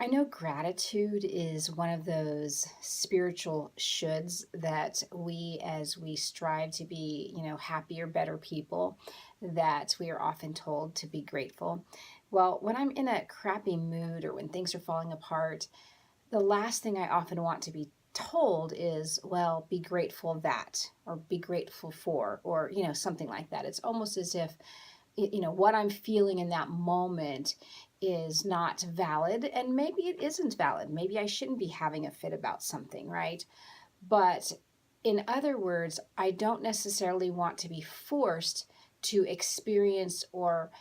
I know gratitude is one of those spiritual shoulds that as we strive to be, happier, better people, that we are often told to be grateful. Well, when I'm in a crappy mood or when things are falling apart, the last thing I often want to be told is, well, be grateful that, or be grateful for, or, something like that. It's almost as if what I'm feeling in that moment is not valid, and maybe it isn't valid. Maybe I shouldn't be having a fit about something, right? But in other words, I don't necessarily want to be forced to experience or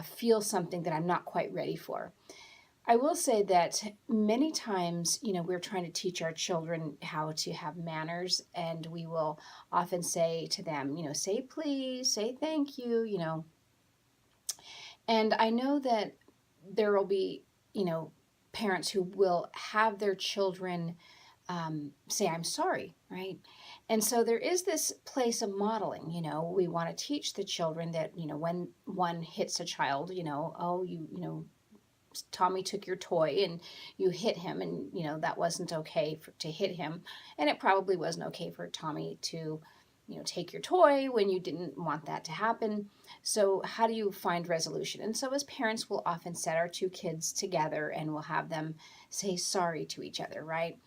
feel something that I'm not quite ready for. I will say that many times, we're trying to teach our children how to have manners, and we will often say to them, say please, say thank you, and I know that there will be, parents who will have their children say, I'm sorry, right? And so there is this place of modeling, we want to teach the children that, when one hits a child, oh, Tommy took your toy and you hit him, and, that wasn't okay to hit him. And it probably wasn't okay for Tommy to take your toy when you didn't want that to happen. So how do you find resolution? And so as parents, we'll often set our two kids together and we'll have them say sorry to each other, right?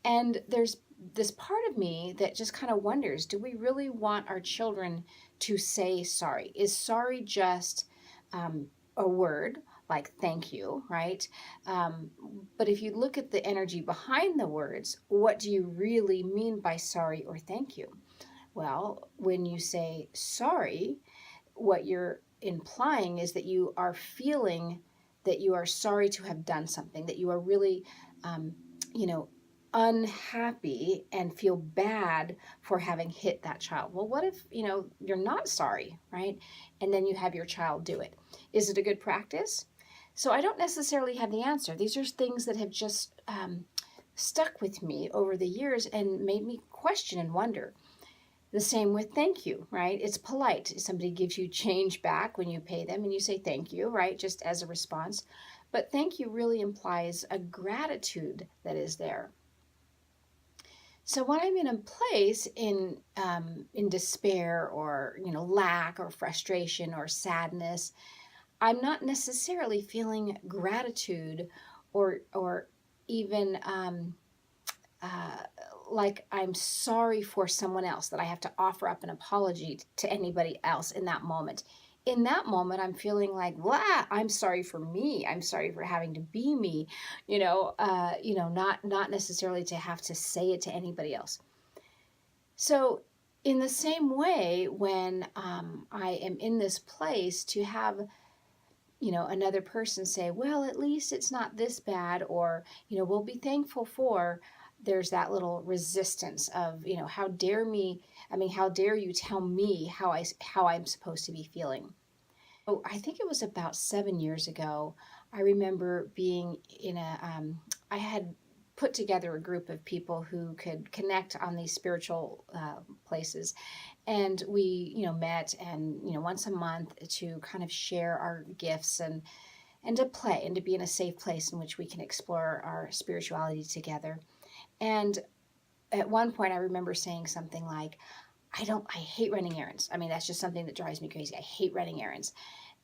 And there's this part of me that just kind of wonders, do we really want our children to say sorry? Is sorry just a word like thank you, right? Um, but if you look at the energy behind the words, what do you really mean by sorry or thank you? Well, when you say sorry, what you're implying is that you are feeling that you are sorry to have done something, that you are really, um, you know, unhappy and feel bad for having hit that child. Well, what if, you're not sorry, right? And then you have your child do it. Is it a good practice? So I don't necessarily have the answer. These are things that have just stuck with me over the years and made me question and wonder. The same with thank you, right? It's polite. Somebody gives you change back when you pay them and you say thank you, right? Just as a response. But thank you really implies a gratitude that is there. So when I'm in a place in despair or lack or frustration or sadness, I'm not necessarily feeling gratitude or even uh, like I'm sorry for someone else, that I have to offer up an apology to anybody else in that moment. In that moment, I'm feeling like, blah, I'm sorry for me. I'm sorry for having to be me, not necessarily to have to say it to anybody else. So in the same way, when I am in this place to have another person say, well, at least it's not this bad, or, we'll be thankful for, there's that little resistance of, how dare me, how dare you tell me how I'm supposed to be feeling. So I think it was about 7 years ago. I remember being I had put together a group of people who could connect on these spiritual places, and we met, and once a month to kind of share our gifts and to play and to be in a safe place in which we can explore our spirituality together. And at one point I remember saying something like, I hate running errands. That's just something that drives me crazy. I hate running errands.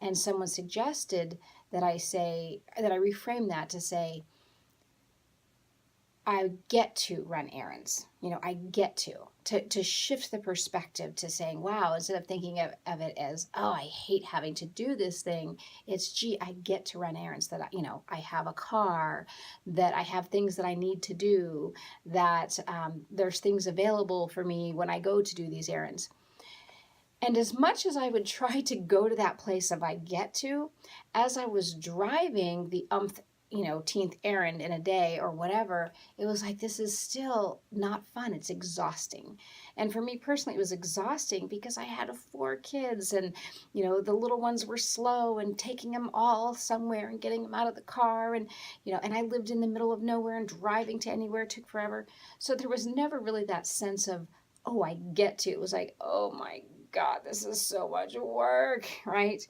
And someone suggested that I reframe that to say, I get to run errands. I get to shift the perspective to saying, wow, instead of thinking of it as, oh, I hate having to do this thing, it's, gee, I get to run errands, that, I have a car, that I have things that I need to do, that there's things available for me when I go to do these errands. And as much as I would try to go to that place of I get to, as I was driving the teenth errand in a day or whatever, it was like, this is still not fun. It's exhausting. And for me personally, it was exhausting because I had 4 kids, and, the little ones were slow, and taking them all somewhere and getting them out of the car. And, and I lived in the middle of nowhere, and driving to anywhere took forever. So there was never really that sense of, oh, I get to. It was like, oh my God, this is so much work, right?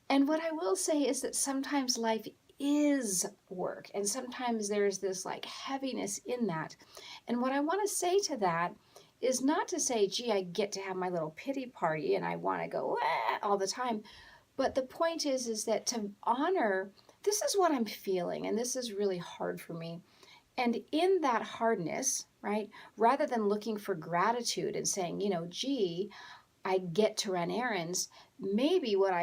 And what I will say is that sometimes life is work. And sometimes there's this like heaviness in that. And what I want to say to that is not to say, gee, I get to have my little pity party and I want to go all the time. But the point is that to honor, this is what I'm feeling, and this is really hard for me. And in that hardness, right, rather than looking for gratitude and saying, gee, I get to run errands, maybe what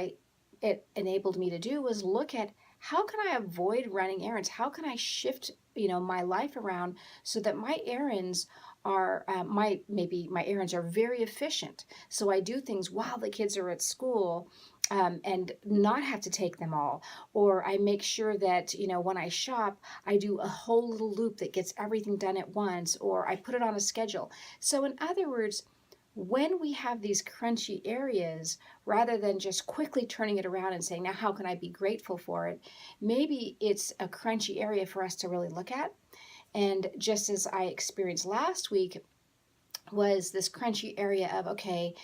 it enabled me to do was look at how can I avoid running errands? How can I shift, my life around so that my errands are maybe my errands are very efficient. So I do things while the kids are at school. And not have to take them all. Or I make sure that, when I shop, I do a whole little loop that gets everything done at once, or I put it on a schedule. So, in other words, when we have these crunchy areas, rather than just quickly turning it around and saying, now how can I be grateful for it? Maybe it's a crunchy area for us to really look at. And just as I experienced last week, was this crunchy area of, okay,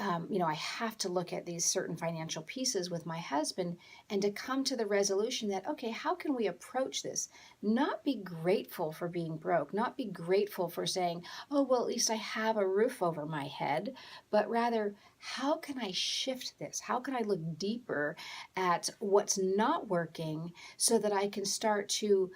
I have to look at these certain financial pieces with my husband and to come to the resolution that, okay, how can we approach this? Not be grateful for being broke, not be grateful for saying, oh, well, at least I have a roof over my head, but rather, how can I shift this? How can I look deeper at what's not working so that I can start to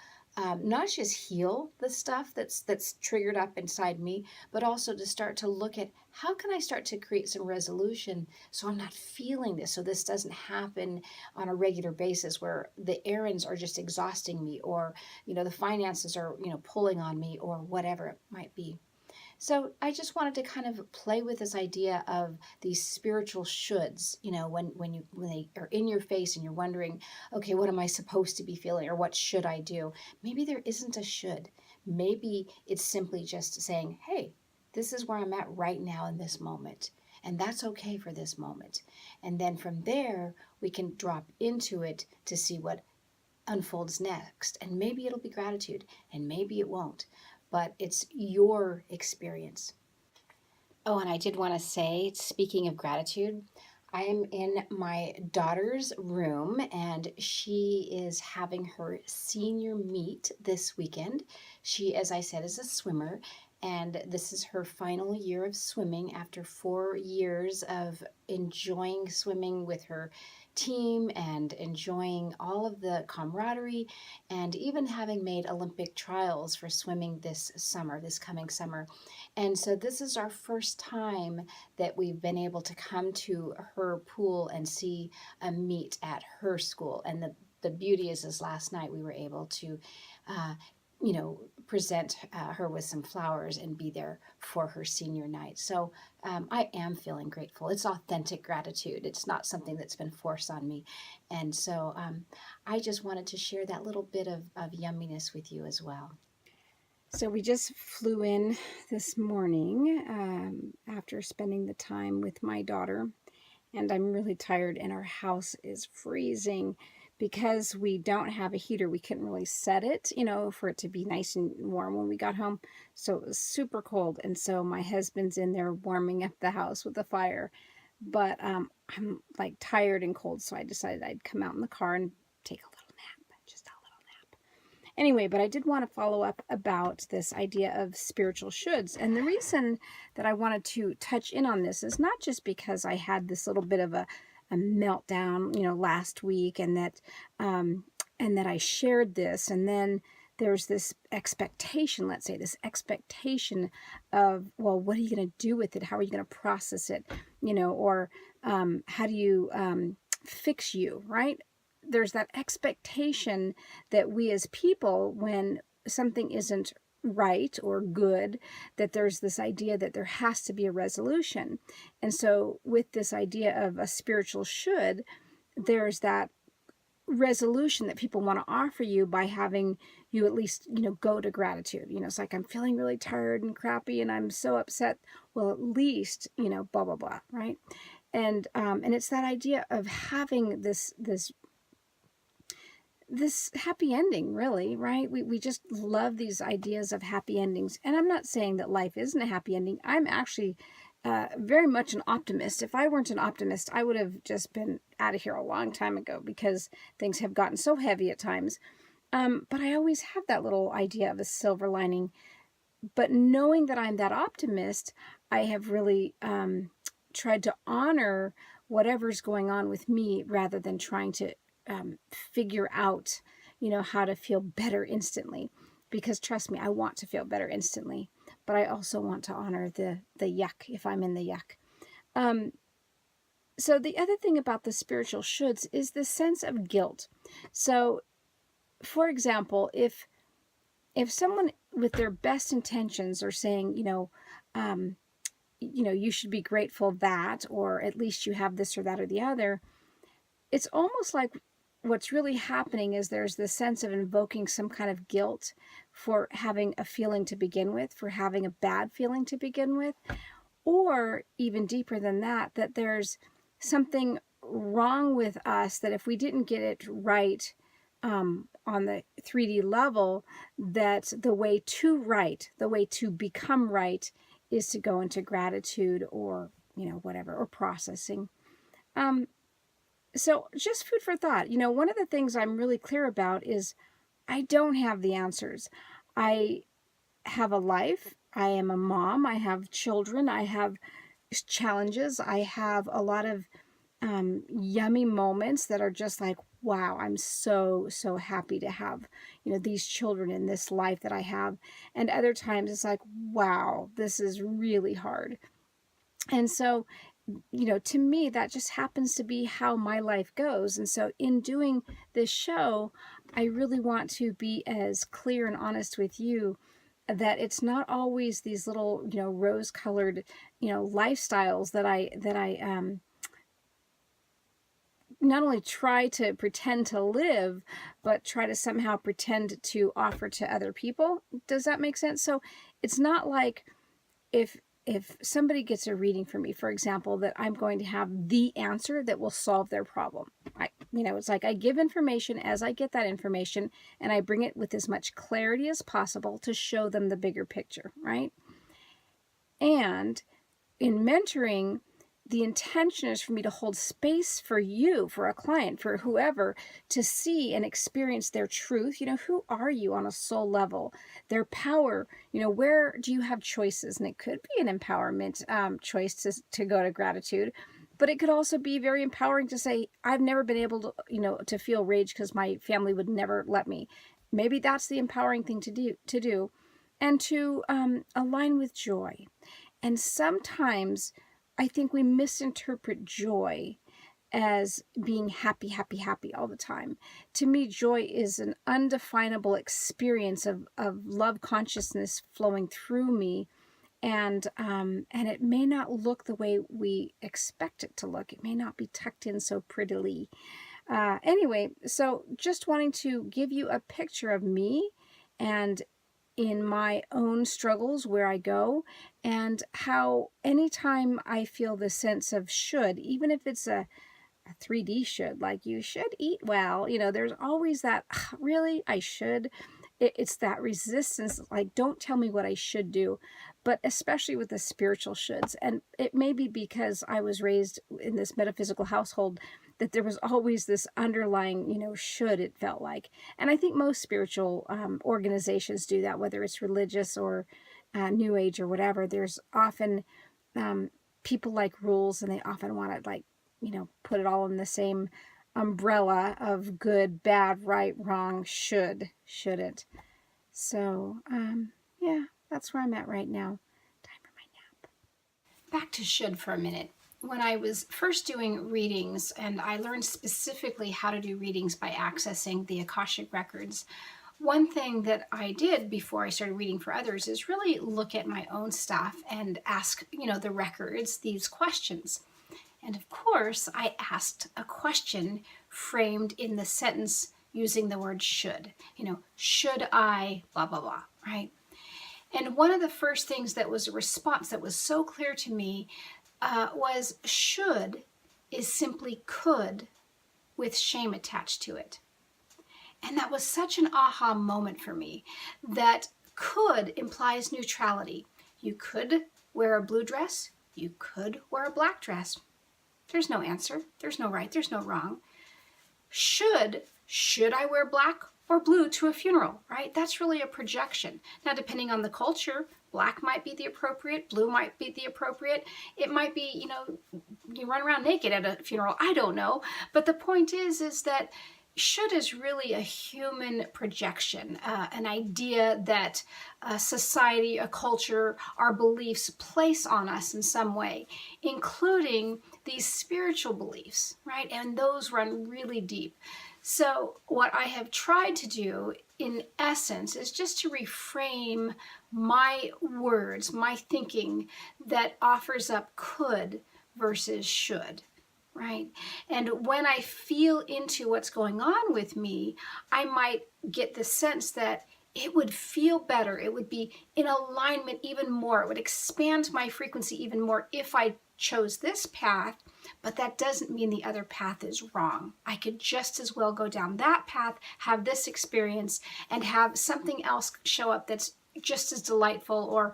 not just heal the stuff that's triggered up inside me, but also to start to look at how can I start to create some resolution so I'm not feeling this, so this doesn't happen on a regular basis where the errands are just exhausting me, or the finances are pulling on me, or whatever it might be. So I just wanted to kind of play with this idea of these spiritual shoulds, when they are in your face and you're wondering, okay, what am I supposed to be feeling, or what should I do? Maybe there isn't a should. Maybe it's simply just saying, hey, this is where I'm at right now in this moment. And that's okay for this moment. And then from there, we can drop into it to see what unfolds next. And maybe it'll be gratitude, and maybe it won't. But it's your experience. Oh, and I did want to say, speaking of gratitude, I am in my daughter's room and she is having her senior meet this weekend. She, as I said, is a swimmer, and this is her final year of swimming after 4 years of enjoying swimming with her team and enjoying all of the camaraderie, and even having made Olympic trials for swimming this coming summer. And so this is our first time that we've been able to come to her pool and see a meet at her school. And the beauty is last night we were able to, present her with some flowers and be there for her senior night. So I am feeling grateful. It's authentic gratitude. It's not something that's been forced on me. And so I just wanted to share that little bit of yumminess with you as well. So we just flew in this morning after spending the time with my daughter, and I'm really tired, and our house is freezing because we don't have a heater. We couldn't really set it, for it to be nice and warm when we got home. So it was super cold, and so my husband's in there warming up the house with a fire. But I'm like tired and cold, so I decided I'd come out in the car and take a little nap, just a little nap. Anyway, but I did want to follow up about this idea of spiritual shoulds. And the reason that I wanted to touch in on this is not just because I had this little bit of a meltdown, last week, and that I shared this, and then there's this expectation, let's say, this expectation of, well, what are you going to do with it? How are you going to process it? Or how do you fix you, right? There's that expectation that we as people, when something isn't right or good, that there's this idea that there has to be a resolution. And so with this idea of a spiritual should, there's that resolution that people want to offer you by having you at least, go to gratitude. It's like, I'm feeling really tired and crappy and I'm so upset. Well, at least, blah, blah, blah, right? And it's that idea of having this happy ending, really, right? We just love these ideas of happy endings. And I'm not saying that life isn't a happy ending. I'm actually very much an optimist. If I weren't an optimist, I would have just been out of here a long time ago, because things have gotten so heavy at times. But I always have that little idea of a silver lining. But knowing that I'm that optimist, I have really tried to honor whatever's going on with me, rather than trying to figure out, how to feel better instantly. Because trust me, I want to feel better instantly, but I also want to honor the yuck if I'm in the yuck. Um, so the other thing about the spiritual shoulds is the sense of guilt. So, for example, if someone with their best intentions are saying, you should be grateful that, or at least you have this or that or the other, it's almost like what's really happening is there's this sense of invoking some kind of guilt for having a feeling to begin with, for having a bad feeling to begin with, or even deeper than that, that there's something wrong with us, that if we didn't get it right on the 3D level, that the way to right, the way to become right, is to go into gratitude, or whatever, or processing. So just food for thought. One of the things I'm really clear about is I don't have the answers. I have a life. I am a mom. I have children. I have challenges. I have a lot of yummy moments that are just like, wow, I'm so, so happy to have, these children in this life that I have. And other times it's like, wow, this is really hard. And so, to me, that just happens to be how my life goes. And so in doing this show, I really want to be as clear and honest with you that it's not always these little, rose colored, lifestyles that I not only try to pretend to live, but try to somehow pretend to offer to other people. Does that make sense? So it's not like if somebody gets a reading from me, for example, that I'm going to have the answer that will solve their problem. It's like I give information as I get that information, and I bring it with as much clarity as possible to show them the bigger picture, right? And in mentoring, the intention is for me to hold space for you, for a client, for whoever, to see and experience their truth. Who are you on a soul level? Their power, where do you have choices? And it could be an empowerment choice to go to gratitude, but it could also be very empowering to say, I've never been able to, to feel rage because my family would never let me. Maybe that's the empowering thing to do, and to align with joy. And sometimes I think we misinterpret joy as being happy, happy, happy all the time. To me, joy is an undefinable experience of love consciousness flowing through me. And it may not look the way we expect it to look. It may not be tucked in so prettily. Anyway, so just wanting to give you a picture of me and in my own struggles where I go, and how anytime I feel the sense of should, even if it's a 3D should, like you should eat well, there's always that, really, I should. It's that resistance, like, don't tell me what I should do, but especially with the spiritual shoulds. And it may be because I was raised in this metaphysical household that there was always this underlying, should, it felt like. And I think most spiritual organizations do that, whether it's religious or New Age or whatever. There's often people like rules, and they often want to, like, put it all in the same umbrella of good, bad, right, wrong, should, shouldn't. So, yeah, that's where I'm at right now. Time for my nap. Back to should for a minute. When I was first doing readings, and I learned specifically how to do readings by accessing the Akashic records, one thing that I did before I started reading for others is really look at my own stuff and ask, the records these questions. And of course, I asked a question framed in the sentence using the word should. Should I, blah, blah, blah, right? And one of the first things that was a response that was so clear to me was should is simply could with shame attached to it. And that was such an aha moment for me, that could implies neutrality. You could wear a blue dress, You could wear a black dress. There's no answer. There's no right. There's no wrong. Should I wear black or blue to a funeral, right? That's really a projection. Now, depending on the culture, black might be the appropriate, blue might be the appropriate. It might be, you run around naked at a funeral. I don't know. But the point is that should is really a human projection, an idea that a society, a culture, our beliefs place on us in some way, including these spiritual beliefs, right? And those run really deep. So what I have tried to do in essence is just to reframe my words, my thinking that offers up could versus should. Right. And when I feel into what's going on with me, I might get the sense that it would feel better. It would be in alignment even more. It would expand my frequency even more if I chose this path, but that doesn't mean the other path is wrong. I could just as well go down that path, have this experience, and have something else show up that's just as delightful or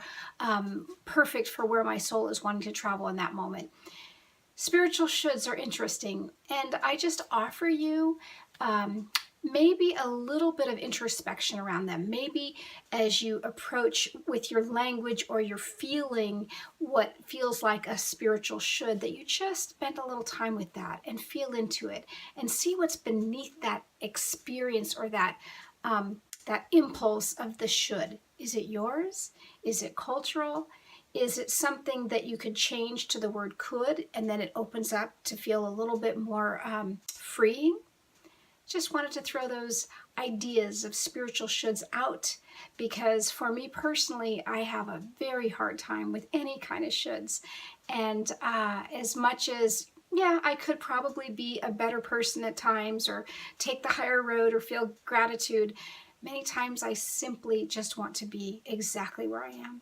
perfect for where my soul is wanting to travel in that moment. Spiritual shoulds are interesting, and I just offer you maybe a little bit of introspection around them. Maybe as you approach with your language or you're feeling what feels like a spiritual should, that you just spend a little time with that and feel into it and see what's beneath that experience or that impulse of the should. Is it yours? Is it cultural? Is it something that you could change to the word could, and then it opens up to feel a little bit more freeing? Just wanted to throw those ideas of spiritual shoulds out, because for me personally, I have a very hard time with any kind of shoulds. And as much as, yeah, I could probably be a better person at times or take the higher road or feel gratitude, many times I simply just want to be exactly where I am.